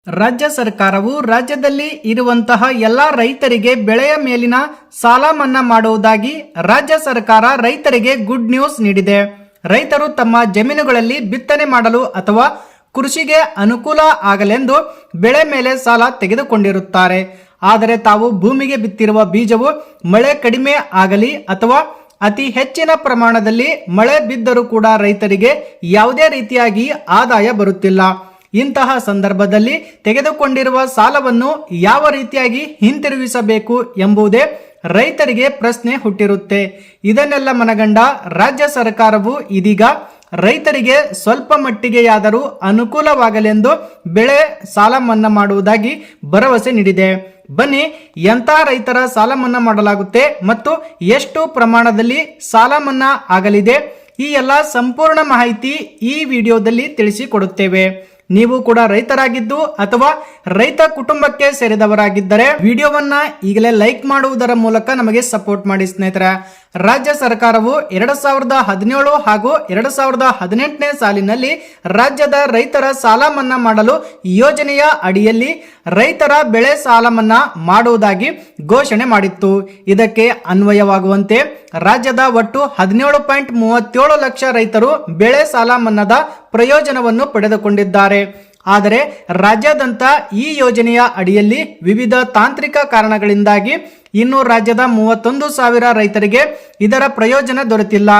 ರಾಜ್ಯ ಸರ್ಕಾರವು ರಾಜ್ಯದಲ್ಲಿ ಇರುವಂತಹ ಎಲ್ಲಾ ರೈತರಿಗೆ ಬೆಳೆಯ ಮೇಲಿನ ಸಾಲ ಮನ್ನಾ ಮಾಡುವುದಾಗಿ ರಾಜ್ಯ ಸರ್ಕಾರ ರೈತರಿಗೆ ಗುಡ್ ನ್ಯೂಸ್ ನೀಡಿದೆ. ರೈತರು ತಮ್ಮ ಜಮೀನುಗಳಲ್ಲಿ ಬಿತ್ತನೆ ಮಾಡಲು ಅಥವಾ ಕೃಷಿಗೆ ಅನುಕೂಲ ಆಗಲೆಂದು ಬೆಳೆ ಮೇಲೆ ಸಾಲ ತೆಗೆದುಕೊಂಡಿರುತ್ತಾರೆ. ಆದರೆ ತಾವು ಭೂಮಿಗೆ ಬಿತ್ತಿರುವ ಬೀಜವು ಮಳೆ ಕಡಿಮೆ ಆಗಲಿ ಅಥವಾ ಅತಿ ಹೆಚ್ಚಿನ ಪ್ರಮಾಣದಲ್ಲಿ ಮಳೆ ಬಿದ್ದರೂ ಕೂಡ ರೈತರಿಗೆ ಯಾವುದೇ ರೀತಿಯಾಗಿ ಆದಾಯ ಬರುತ್ತಿಲ್ಲ. ಇಂತಹ ಸಂದರ್ಭದಲ್ಲಿ ತೆಗೆದುಕೊಂಡಿರುವ ಸಾಲವನ್ನು ಯಾವ ರೀತಿಯಾಗಿ ಹಿಂತಿರುಗಿಸಬೇಕು ಎಂಬುದೇ ರೈತರಿಗೆ ಪ್ರಶ್ನೆ ಹುಟ್ಟಿರುತ್ತೆ. ಇದನ್ನೆಲ್ಲ ಮನಗಂಡ ರಾಜ್ಯ ಸರ್ಕಾರವು ಇದೀಗ ರೈತರಿಗೆ ಸ್ವಲ್ಪ ಮಟ್ಟಿಗೆಯಾದರೂ ಅನುಕೂಲವಾಗಲೆಂದು ಬೆಳೆ ಸಾಲ ಮನ್ನಾ ಮಾಡುವುದಾಗಿ ಭರವಸೆ ನೀಡಿದೆ. ಬನ್ನಿ, ಎಂಥ ರೈತರ ಸಾಲ ಮನ್ನಾ ಮಾಡಲಾಗುತ್ತೆ ಮತ್ತು ಎಷ್ಟು ಪ್ರಮಾಣದಲ್ಲಿ ಸಾಲ ಮನ್ನಾ ಆಗಲಿದೆ, ಈ ಎಲ್ಲ ಸಂಪೂರ್ಣ ಮಾಹಿತಿ ಈ ವಿಡಿಯೋದಲ್ಲಿ ತಿಳಿಸಿಕೊಡುತ್ತೇವೆ. ನೀವು ಕೂಡ ರೈತರಾಗಿದ್ದು ಅಥವಾ ರೈತ ಕುಟುಂಬಕ್ಕೆ ಸೇರಿದವರಾಗಿದ್ದರೆ ವಿಡಿಯೋವನ್ನ ಈಗಲೇ ಲೈಕ್ ಮಾಡುವುದರ ಮೂಲಕ ನಮಗೆ ಸಪೋರ್ಟ್ ಮಾಡಿ ಸ್ನೇಹಿತರೆ. ರಾಜ್ಯ ಸರ್ಕಾರವು 2017 ಹಾಗೂ 2018ನೇ ಸಾಲಿನಲ್ಲಿ ರಾಜ್ಯದ ರೈತರ ಸಾಲ ಮನ್ನಾ ಮಾಡಲು ಯೋಜನೆಯ ಅಡಿಯಲ್ಲಿ ರೈತರ ಬೆಳೆ ಸಾಲ ಮನ್ನಾ ಮಾಡುವುದಾಗಿ ಘೋಷಣೆ ಮಾಡಿತ್ತು. ಇದಕ್ಕೆ ಅನ್ವಯವಾಗುವಂತೆ ರಾಜ್ಯದ ಒಟ್ಟು 17.37 ಲಕ್ಷ ರೈತರು ಬೆಳೆ ಸಾಲ ಮನ್ನಾದ ಪ್ರಯೋಜನವನ್ನು ಪಡೆದುಕೊಂಡಿದ್ದಾರೆ. ಆದರೆ ರಾಜ್ಯಾದ್ಯಂತ ಈ ಯೋಜನೆಯ ಅಡಿಯಲ್ಲಿ ವಿವಿಧ ತಾಂತ್ರಿಕ ಕಾರಣಗಳಿಂದಾಗಿ ಇನ್ನು ರಾಜ್ಯದ 31,000 ರೈತರಿಗೆ ಇದರ ಪ್ರಯೋಜನ ದೊರೆತಿಲ್ಲ.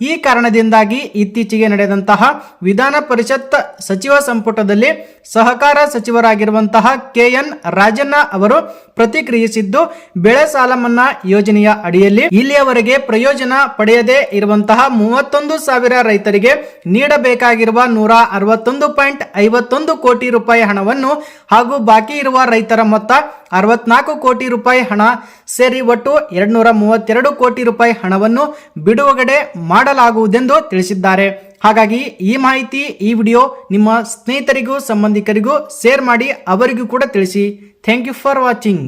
ಈ ಕಾರಣದಿಂದಾಗಿ ಇತ್ತೀಚೆಗೆ ನಡೆದಂತಹ ವಿಧಾನ ಪರಿಷತ್ ಸಚಿವ ಸಂಪುಟದಲ್ಲಿ ಸಹಕಾರ ಸಚಿವರಾಗಿರುವಂತಹ KN ರಾಜಣ್ಣ ಅವರು ಪ್ರತಿಕ್ರಿಯಿಸಿದ್ದು, ಬೆಳೆ ಸಾಲ ಮನ್ನಾ ಯೋಜನೆಯ ಅಡಿಯಲ್ಲಿ ಇಲ್ಲಿಯವರೆಗೆ ಪ್ರಯೋಜನ ಪಡೆಯದೇ ಇರುವಂತಹ 31,000 ರೈತರಿಗೆ ನೀಡಬೇಕಾಗಿರುವ 161.51 ಕೋಟಿ ರೂಪಾಯಿ ಹಣವನ್ನು ಹಾಗೂ ಬಾಕಿ ಇರುವ ರೈತರ ಮೊತ್ತ 64 ಕೋಟಿ ರೂಪಾಯಿ ಹಣ ಸೇರಿ ಒಟ್ಟು 232 ಕೋಟಿ ರೂಪಾಯಿ ಹಣವನ್ನು ಬಿಡುಗಡೆ ಮಾಡಲಾಗುವುದೆಂದು ತಿಳಿಸಿದ್ದಾರೆ. ಹಾಗಾಗಿ ಈ ಮಾಹಿತಿ, ಈ ವಿಡಿಯೋ ನಿಮ್ಮ ಸ್ನೇಹಿತರಿಗೂ ಸಂಬಂಧಿಕರಿಗೂ ಶೇರ್ ಮಾಡಿ, ಅವರಿಗೂ ಕೂಡ ತಿಳಿಸಿ. Thank you for watching.